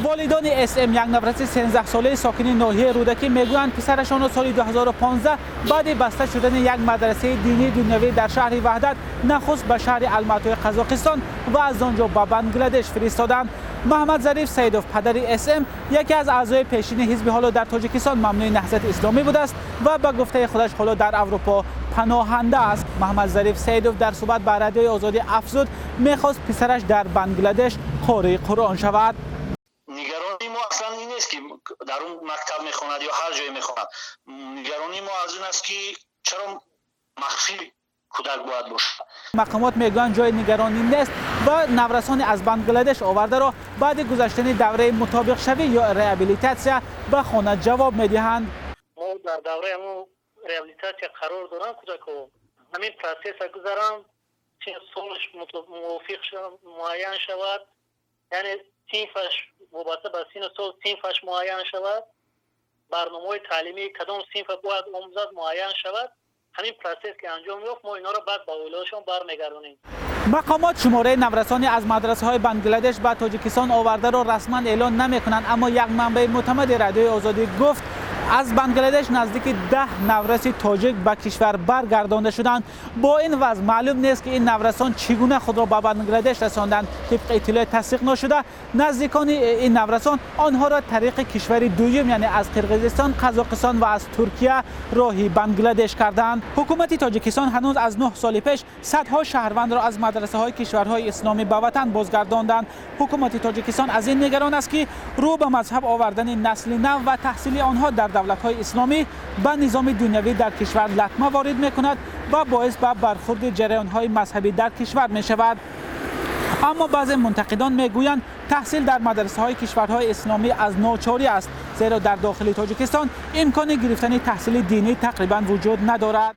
والدان SM یک نفر 13 ساله ساکن ناحیه رودکی میگویند پسرشان سال 2015 بعد بسته شدن یک مدرسه دینی دنیوی در شهر وحدت نخست به شهر الماتای قزاقستان و از آنجا به بنگلادش فرستادند. محمد ظریف سیدوف پدر SM یکی از اعضای پیشین حزب حالا در تاجیکستان ممنوع نهضت اسلامی بوده است و به گفته خودش حالا در اروپا پناهنده است. محمد ظریف سیدوف در صحبت با رادیوی آزادی افزود میخواست پسرش در بنگلادش قاری قرآن شود. نگرانی ما اصلا این نیست که در اون مکتب میخواند یا هر جای میخواند. نگرانی ما از این است که چرا مخفی کودک باید باشه. مقامات میگویند جای نگرانی نیست و نورسان از بنگلادش آورده را بعد گذشتن دوره مطابق شوی یا ریابیلیتاسیا به خانه جواب میدهند. ما در دوره همون ریابیلیتاسیا قرار دارم کودک و همین پروسس گذارم چه سالش موافق معین شود، یعنی صنفش وابسته به سن سال صنفش معین شود، برنامه تعلیمی کدام صنف باید آموزش معین شود. همین پروسس که انجام یافت ما اینا رو بعد با اولادشون برمیگردونیم. مقامات شماره نورسانی از مدرسه های بنگلادش به تاجیکستان آورده را رسما اعلان نمی کنند، اما یک منبع معتمد رادیوی آزادی گفت از بنگلادش نزدیک 10 نورس تاجیک به کشور برگردانده شدند. با این وضع معلوم نیست که این نورسان چگونه خود را به بنگلادش رساندند. طبق اطلاع تصدیق نشده نزدیکان این نورسان آنها را طریق کشور دوم یعنی از قرقیزستان، قزاقستان و از ترکیه راهی بنگلادش کردند. حکومت تاجیکستان هنوز از 9 سال پیش صدها شهروند را از مدرسه های کشورهای اسلامی به وطن بازگرداندند. حکومت تاجیکستان از این نگران است که رو به مذهب آوردن نسل نو و تحصیل آنها در دولت‌های اسلامی به نظام دنیوی در کشور لطمه وارد می‌کند و باعث به برخورد جریان‌های مذهبی در کشور می‌شود. اما بعضی منتقدان میگویند تحصیل در مدرسه‌های کشورهای اسلامی از ناچاری است، زیرا در داخل تاجیکستان امکان گرفتن تحصیل دینی تقریباً وجود ندارد.